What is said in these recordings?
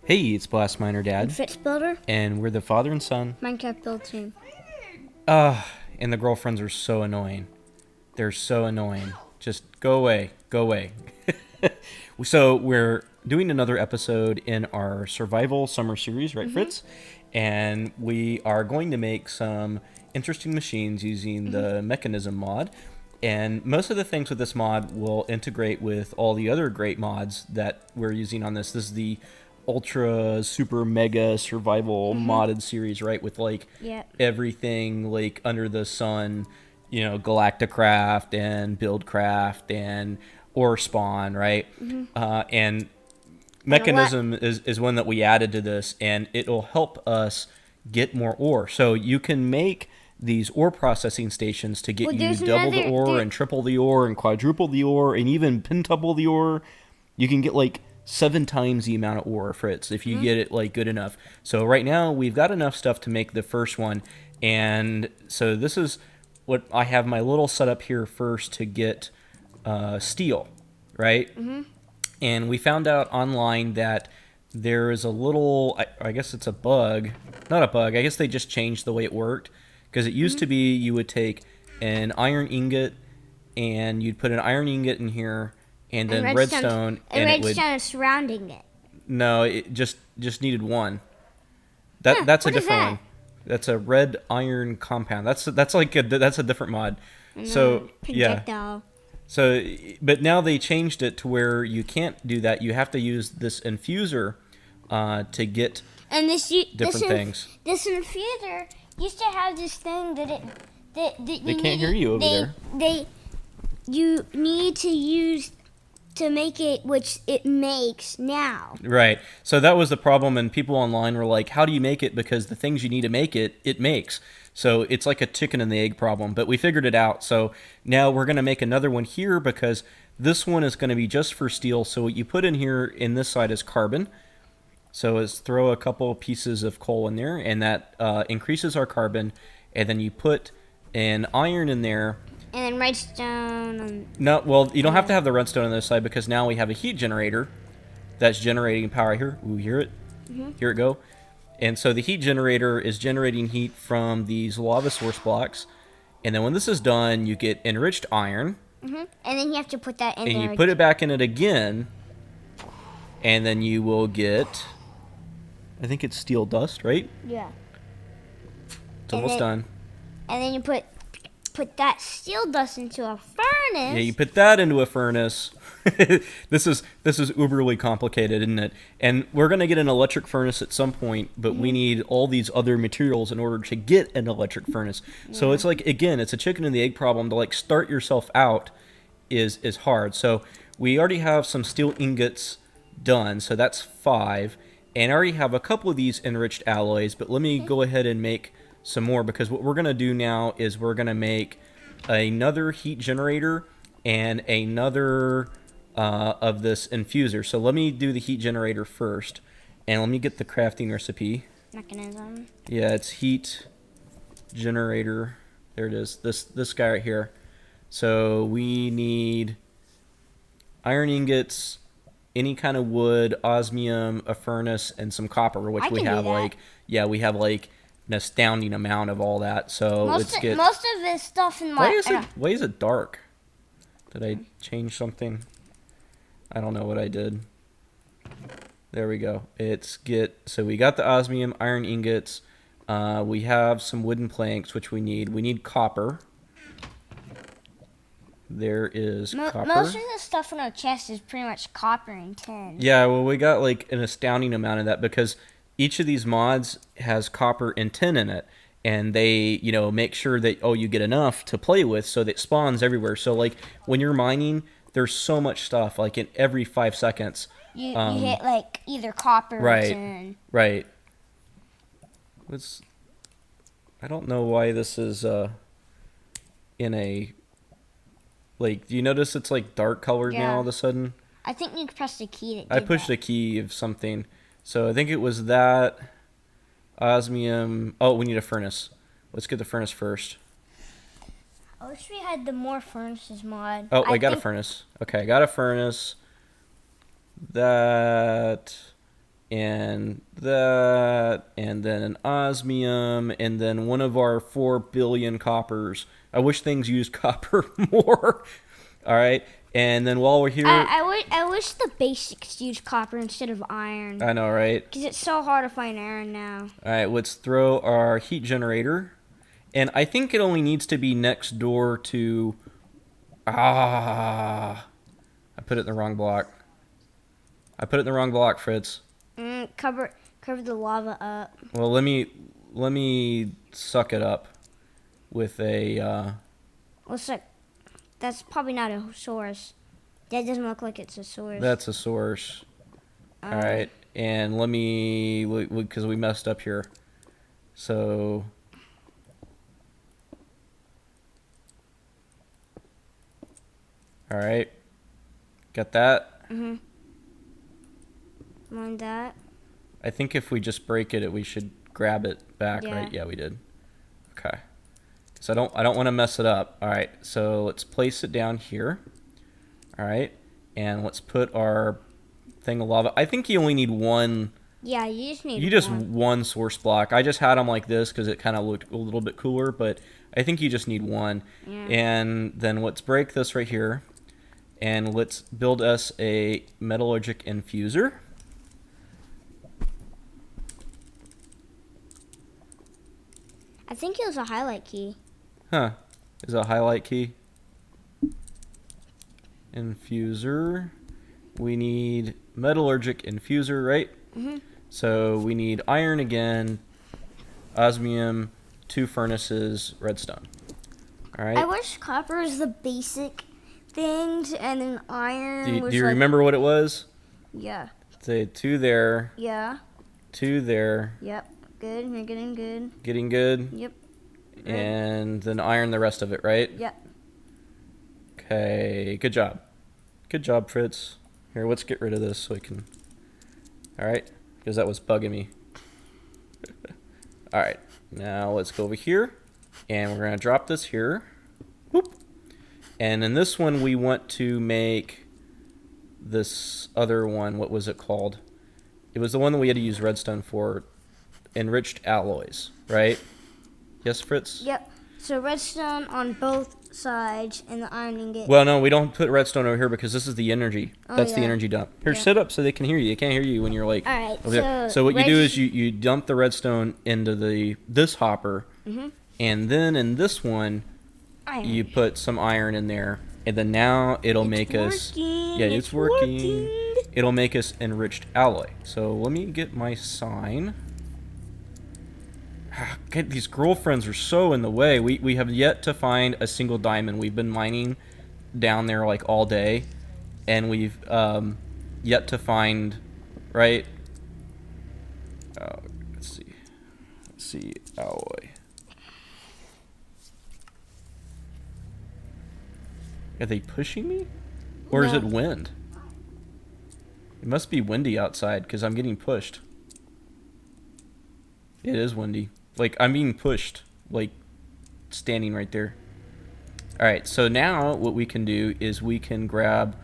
Hey, it's Blast Miner And Dad, Fritz Builder, and we're the father and son. Minecraft build team. And the girlfriends are so annoying. They're so annoying. Just go away, go away. So we're doing another episode in our survival summer series, right, Fritz? And we are going to make some interesting machines using the Mekanism mod. And most of the things with this mod will integrate with all the other great mods that we're using on this. This is the ultra super mega survival modded series, right? With like Yep. everything like under the sun, you know, Galacticraft and Buildcraft and Ore Spawn, right? And Mechanism is one that we added to this, and it'll help us get more ore. So you can make these ore processing stations to get Well, you there's double the another- ore there- and triple the ore and quadruple the ore and even pentuple the ore. You can get like 7 times the amount of ore, Fritz, if you get it like good enough. So right now we've got enough stuff to make the first one, and so this is what I have my little setup here first to get steel, right? And we found out online that there is a little, I guess it's a bug, not a bug, I guess they just changed the way it worked, because it used to be you would take an iron ingot and you'd put an iron ingot in here and then redstone and and it would, redstone is surrounding it. no, it just needed one. That's a what is different that? one. That's a red iron compound. That's a different mod. So yeah. Projectile. So, but now they changed it to where you can't do that. You have to use this infuser to get And different things. This infuser used to have this thing that They can't hear you over there. You need to use to make it, which it makes now. Right. So that was the problem, and people online were like, "How do you make it?" Because the things you need to make it, it makes. So it's like a chicken and the egg problem, but we figured it out. So now we're going to make another one here because this one is going to be just for steel. So what you put in here in this side is carbon. So is throw a couple pieces of coal in there, and that increases our carbon. And then you put an iron in there. And then redstone. No, well, you don't have to have the redstone on this side because now we have a heat generator that's generating power here. Ooh, hear it? Hear it go? And so the heat generator is generating heat from these lava source blocks. And then when this is done, you get enriched iron. And then you have to put that in And there. you put it back in it again. And then you will get, I think it's steel dust, right? Yeah. It's almost done. And then you put that steel dust into a furnace. Yeah, you put that into a furnace. This is uberly complicated, isn't it? And we're gonna get an electric furnace at some point, but we need all these other materials in order to get an electric furnace. So it's like, again, it's a chicken and the egg problem. To like start yourself out is hard. So we already have some steel ingots done, so that's 5, and I already have a couple of these enriched alloys. But let me go ahead and make some more, because what we're gonna do now is we're gonna make another heat generator and another of this infuser. So let me do the heat generator first, and let me get the crafting recipe. Mechanism. Yeah, it's heat generator. There it is. This guy right here. So we need iron ingots, any kind of wood, osmium, a furnace, and some copper, which I we can do have that. like, yeah, we have like an astounding amount of all that. So let's get. Most of this stuff in my. Why is it dark? Did I change something? I don't know what I did. There we go. So we got the osmium, iron ingots. We have some wooden planks, which we need. We need copper. There is copper. Most of the stuff in our chest is pretty much copper and tin. Yeah, well, we got like an astounding amount of that because each of these mods has copper and tin in it. And they, you know, make sure that, you get enough to play with so that it spawns everywhere. So, like, when you're mining, there's so much stuff, like, in every 5 seconds. You hit, like, either copper or tin. Right. I don't know why this is in a, like, do you notice it's, like, dark colored now all of a sudden? I think you pressed a key that I pushed a key of something. So I think it was that. Osmium. Oh, we need a furnace. Let's get the furnace first. I wish we had the more furnaces mod. Oh, I got a furnace. Okay, I got a furnace. That and that, and then an osmium, and then one of our 4 billion coppers. I wish things used copper more. All right, and then while we're here, I wish the basics used copper instead of iron. I know, right? Because it's so hard to find iron now. All right, let's throw our heat generator, and I think it only needs to be next door to. I put it in the wrong block. Fritz. Cover the lava up. Well, let me suck it up with a. Looks like that's probably not a source. That doesn't look like it's a source. That's a source. All right, and let me because we messed up here. So. All right, got that. On that. I think if we just break it, we should grab it back, Yeah. right? Yeah, we did. Okay. So I don't want to mess it up. All right. So let's place it down here. All right. And let's put our thing of lava. I think you only need one. Yeah, you just need one source block. I just had them like this because it kind of looked a little bit cooler, but I think you just need one. Yeah. And then let's break this right here. And let's build us a metallurgic infuser. I think it was a highlight key. Huh. Is a highlight key. Infuser. We need metallurgic infuser, right? So we need iron again, osmium, 2 furnaces, redstone. All right. I wish copper is the basic things, and then iron was Do you like, remember what it was? Yeah. Say 2 there, Yeah. 2 there. Yep. Good. You're getting good. Getting good. Yep. And then iron the rest of it, right? Yep. Okay. Good job. Good job, Fritz. Here, let's get rid of this so we can. All right, because that was bugging me. All right, now let's go over here, and we're gonna drop this here. Whoop. And in this one, we want to make this other one. What was it called? It was the one that we had to use redstone for. Enriched alloys, right? Yes, Fritz? Yep. So redstone on both sides, and the iron ingot. Well, no, we don't put redstone over here because this is the energy. Oh, That's the yeah. energy dump. Here, Yeah. sit up so they can hear you. They can't hear you when you're like. All right, over there. so So what you do is you dump the redstone into this hopper, and then in this one Iron. you put some iron in there, and then now it'll make us. working. Yeah, it's working. It'll make us enriched alloy. So let me get my sign. God, these girlfriends are so in the way. We have yet to find a single diamond. We've been mining down there like all day, and we've yet to find, right? Let's see, alloy. Are they pushing me, or is No. it wind? It must be windy outside because I'm getting pushed. It is windy. Like, I'm being pushed, like, standing right there. All right, so now what we can do is we can grab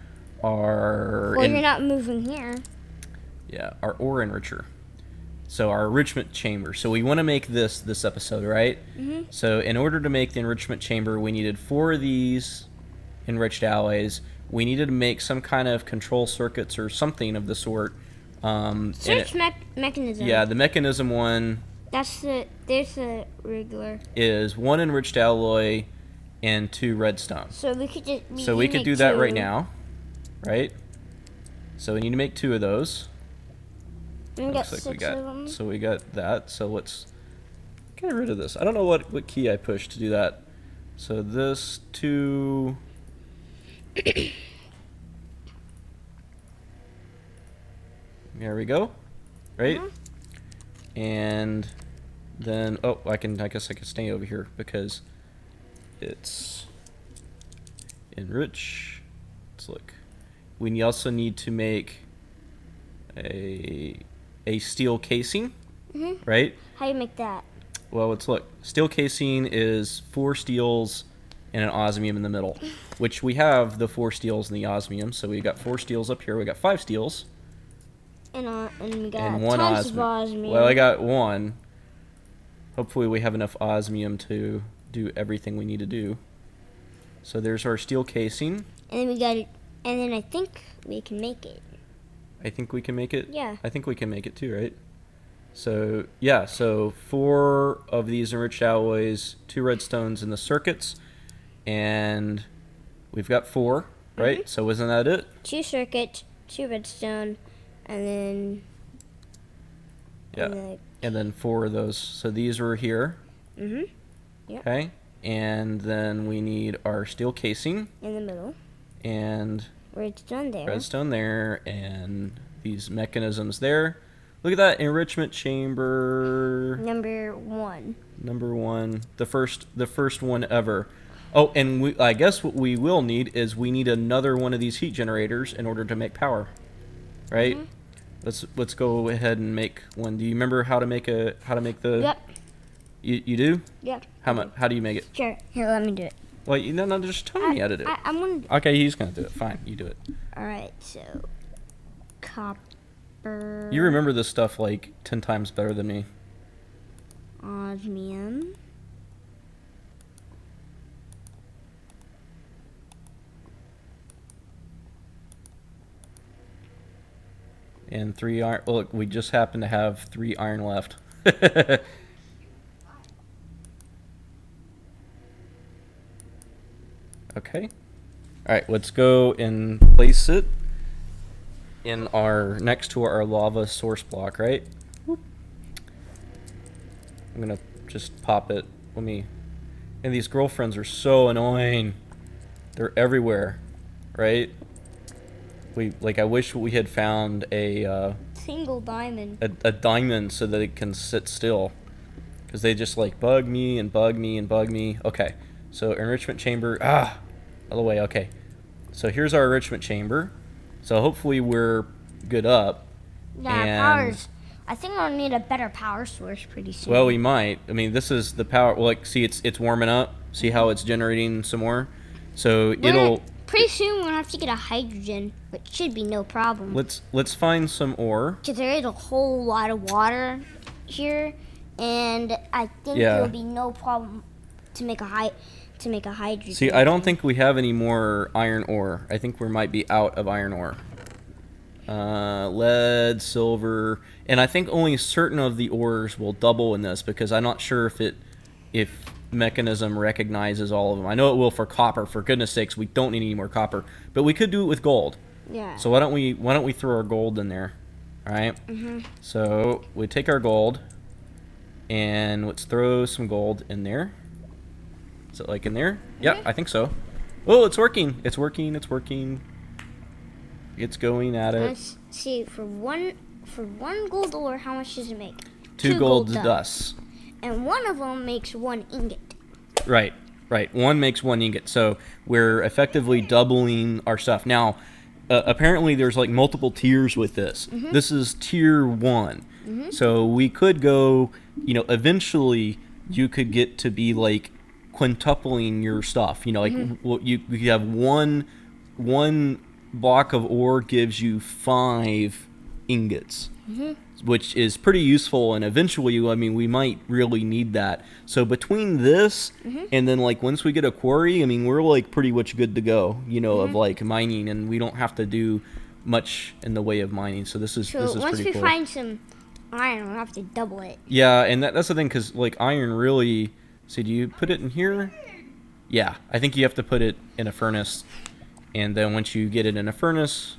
our... Well, you're not moving here. Yeah, our ore enricher. So our enrichment chamber. So we want to make this episode, right? So in order to make the enrichment chamber, we needed 4 of these enriched alloys. We needed to make some kind of control circuits or something of the sort. Search mechanism. Yeah, the mechanism one... There's the regular. is 1 enriched alloy and 2 redstone. So we could just. We could do that right now, right? So we need to make 2 of those. We got Looks like 6 of them. So we got that. So let's get rid of this. I don't know what key I pushed to do that. So this 2. There we go. Right? And then I guess I can stay over here because it's enrich. Let's look. We also need to make a steel casing, right? How do you make that? Well, let's look. Steel casing is 4 steels and an osmium in the middle, which we have the 4 steels and the osmium. So we got 4 steels up here. We got 5 steels. And we got and one tons osmium. of osmium. Well, I got one. Hopefully we have enough osmium to do everything we need to do. So there's our steel casing. And then we got it. And then I think we can make it. I think we can make it. Yeah. I think we can make it too, right? So yeah, so 4 of these enriched alloys, 2 redstones in the circuits, and we've got 4, right? Mm-hmm. So isn't that it? 2 circuits, 2 redstone, and then. Yeah. And then 4 of those. So these were here. Mhm. Yep. Okay. And then we need our steel casing. In the middle. And Redstone there. redstone there, and these mechanisms there. Look at that enrichment chamber. Number 1. Number 1, the first one ever. Oh, and I guess what we will need is we need another one of these heat generators in order to make power, right? Mm-hmm. Let's go ahead and make one. Do you remember how to make the? Yep. You do? Yep. How do you make it? Sure. Here, let me do it. Well, no, just tell me how to do it. I'm gonna. Okay, he's gonna do it. Fine, you do it. All right. So, copper. You remember this stuff like 10 times better than me. Osmium. And 3 iron. Look, we just happen to have 3 iron left. Okay. All right, let's go and place it in our next to our lava source block, right? Whoop. I'm gonna just pop it. And these girlfriends are so annoying. They're everywhere, right? I wish we had found a Single diamond. a diamond so that it can sit still, because they just like bug me and bug me and bug me. Okay, so enrichment chamber. Out of the way. Okay, so here's our enrichment chamber. So hopefully we're good up. Yeah, and powers. I think I'll need a better power source pretty soon. well, we might. I mean, this is the power. Well, like, see, it's warming up. See how it's generating some more. So it'll. Pretty soon we'll have to get a hydrogen, which should be no problem. Let's find some ore. Because there is a whole lot of water here, and I think Yeah. it'll be no problem to make a hydrogen. See, I don't think we have any more iron ore. I think we might be out of iron ore. Lead, silver, and I think only certain of the ores will double in this, because I'm not sure if Mechanism recognizes all of them. I know it will for copper. For goodness sakes, we don't need any more copper, but we could do it with gold. Yeah. So why don't we throw our gold in there? All right. So we take our gold, and let's throw some gold in there. Is it like in there? Yeah, I think so. Oh, it's working. It's working. It's working. It's going at it. Let's see, for one gold ore, how much does it make? 2 gold dust. And one of them makes 1 ingot. Right. 1 makes 1 ingot. So we're effectively doubling our stuff. Now, apparently there's like multiple tiers with this. This is tier 1. So we could go, eventually you could get to be like quintupling your stuff. You could have one block of ore gives you 5 ingots. Which is pretty useful, and eventually, we might really need that. So between this and then, like, once we get a quarry, we're like pretty much good to go, of like mining, and we don't have to do much in the way of mining. So this is So pretty cool. once we find some iron, we'll have to double it. Yeah, and that's the thing, because like iron really. See, do you put it in here? Yeah, I think you have to put it in a furnace, and then once you get it in a furnace,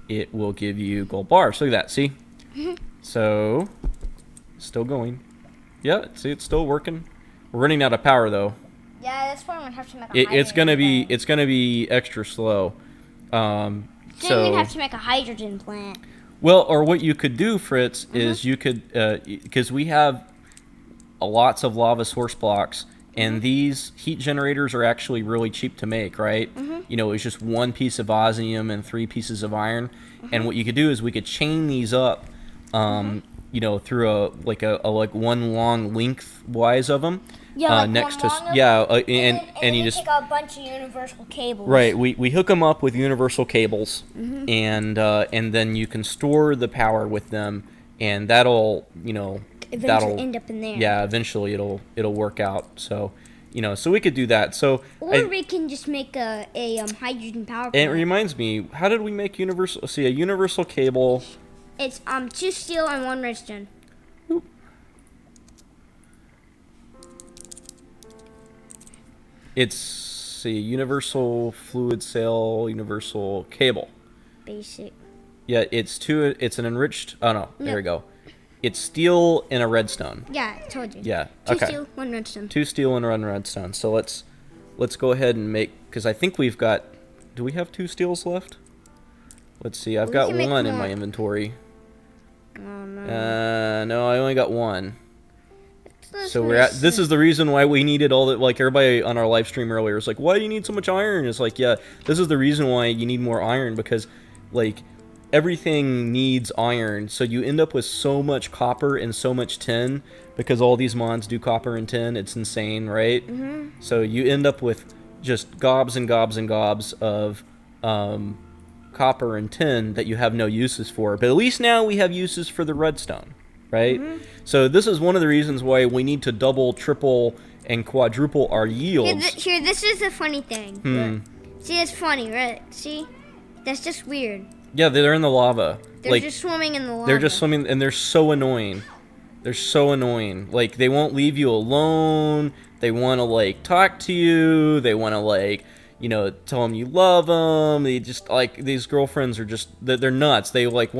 it will give you gold bars. Look at that, see? So, still going. Yeah, see, it's still working. We're running out of power, though. Yeah, that's why I'm gonna have to make a It's gonna be extra slow. Then we'd have to make a hydrogen plant. Well, or what you could do, Fritz, is you could, because we have lots of lava source blocks, and these heat generators are actually really cheap to make, right? It's just 1 piece of osmium and 3 pieces of iron. And what you could do is we could chain these up, through a one long lengthwise of them. Yeah, like next one to long yeah, and and then you just take a bunch of universal cables. right. We hook them up with universal cables, Mm-hmm. and then you can store the power with them, and that'll Eventually that'll end up in there. yeah, eventually it'll work out. So so we could do that. So Or we can just make a hydrogen power it plant. reminds me, how did we make universal? See, a universal cable. It's 2 steel and 1 redstone. It's a universal fluid cell, universal cable. Basic. Yeah, it's an enriched. Oh no, there No. we go. It's steel and a redstone. Yeah, I told you. Yeah. 2 Okay. steel, 1 redstone. 2 steel and 1 redstone. So let's go ahead and make, because I think we've got. Do we have 2 steels left? Let's see. I've We got can make 1 in more. my inventory. Oh no. No, I only got 1. Let's So we're at. This is the reason why we needed all that. Like everybody on our live stream earlier was like, "Why do you need so much iron?" It's like, yeah, this is the reason why you need more iron, because, like, everything needs iron. So you end up with so much copper and so much tin because all these mods do copper and tin. It's insane, right? Mm-hmm. So you end up with just gobs and gobs and gobs of copper and tin that you have no uses for. But at least now we have uses for the redstone, right? Mm-hmm. So this is one of the reasons why we need to double, triple, and quadruple our yields. Here, this is a funny thing. Hmm. Look. See, it's funny, right? See? That's just weird. Yeah, they're in the lava. They're Like, just swimming in the lava. they're just swimming, and they're so annoying. They're so annoying. Like, they won't leave you alone. They want to, like, talk to you. They want to, like, tell them you love them. They just, like, these girlfriends are just, they're nuts. They, like, they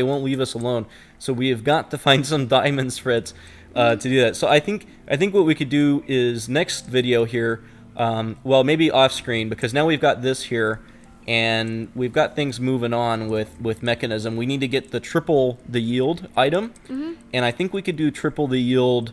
won't leave us alone. So we have got to find some diamonds, Fritz, to do that. So I think what we could do is next video here, well, maybe off screen, because now we've got this here, and we've got things moving on with Mechanism. We need to get the triple the yield item, and I think we could do triple the yield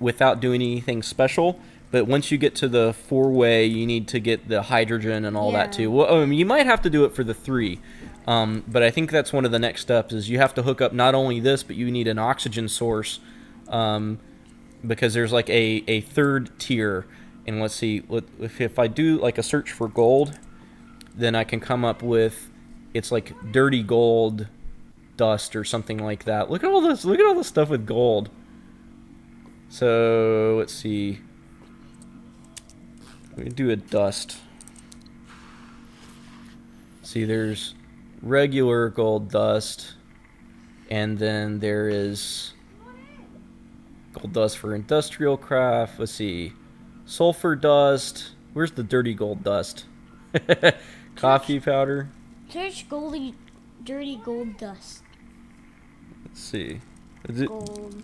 without doing anything special. But once you get to the 4-way, you need to get the hydrogen and all that Yeah. too. Well, you might have to do it for the 3, but I think that's one of the next steps. Is you have to hook up not only this, but you need an oxygen source, because there's like a third tier. And let's see, if I do like a search for gold, then I can come up with, it's like dirty gold dust or something like that. Look at all this. Look at all this stuff with gold. So let's see. We can do a dust. See, there's regular gold dust, and then there is gold dust for industrial craft. Let's see. Sulfur dust. Where's the dirty gold dust? Coffee powder. Search dirty gold dust. Let's see. Gold.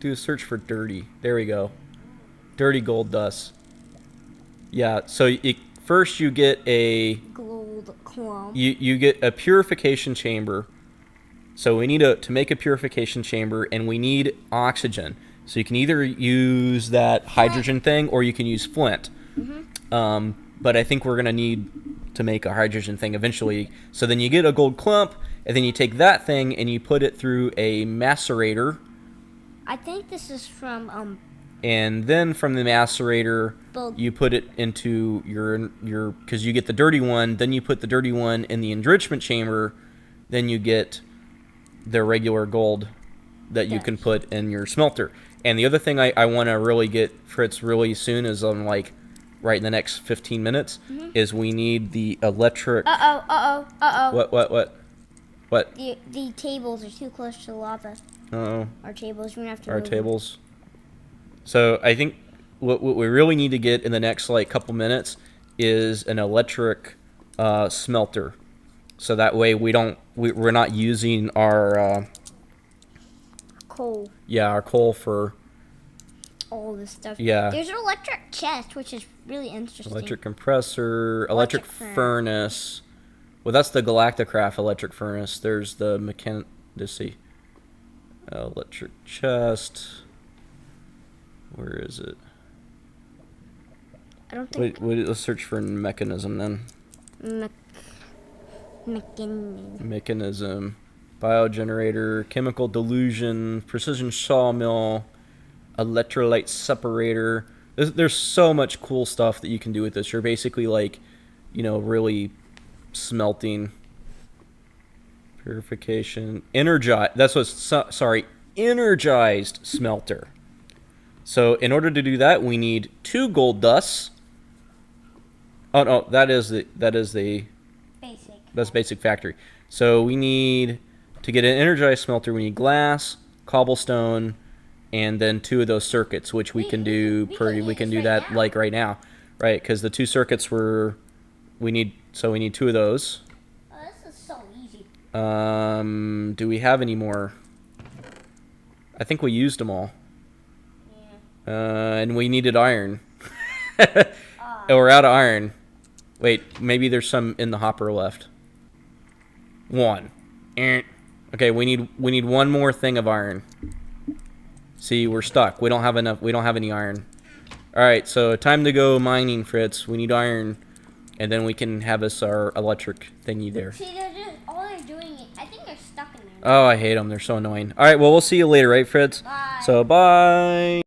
Do a search for dirty. There we go. Dirty gold dust. Yeah, so first you get a Gold clump. you get a purification chamber. So we need to make a purification chamber, and we need oxygen. So you can either use that hydrogen thing, or you can use flint. But I think we're gonna need to make a hydrogen thing eventually. So then you get a gold clump, and then you take that thing and you put it through a macerator, I think this is from and then from the macerator you put it into your because you get the dirty one, then you put the dirty one in the enrichment chamber, then you get the regular gold that you can put in your smelter. And the other thing I want to really get, Fritz, really soon is like right in the next 15 minutes is we need the electric. What? The tables are too close to the lava. Uh-oh. Our tables, we're gonna have to Our move them. tables. So I think what we really need to get in the next like couple minutes is an electric smelter, so that way we're not using our Coal. our coal for All this stuff. Yeah. There's an electric chest, which is really interesting. electric compressor, electric Electric furnace. Well, that's the Galacticraft electric furnace. There's the let's see. Electric chest. Where is it? I don't think. Wait, let's search for Mechanism then. Mechanism. Biogenerator, chemical dilution, precision sawmill, electrolyte separator. There's so much cool stuff that you can do with this. You're basically like, you know, really smelting. Purification. Energized. That's what's, sorry, energized smelter. So in order to do that, we need 2 gold dusts. Oh no, that's basic factory. So we need, to get an energized smelter, we need glass, cobblestone, and then 2 of those circuits, which we can do that like right now, right? Because the 2 circuits we need 2 of those. Oh, this is so easy. Do we have any more? I think we used them all. Yeah. And we needed iron. We're out of iron. Wait, maybe there's some in the hopper left. 1. Okay, we need 1 more thing of iron. See, we're stuck. We don't have enough. We don't have any iron. All right, so time to go mining, Fritz. We need iron, and then we can have us our electric thingy there. See, all they're doing is, I think they're stuck in there. Oh, I hate them. They're so annoying. All right, well, we'll see you later, right, Fritz? Bye. So, bye.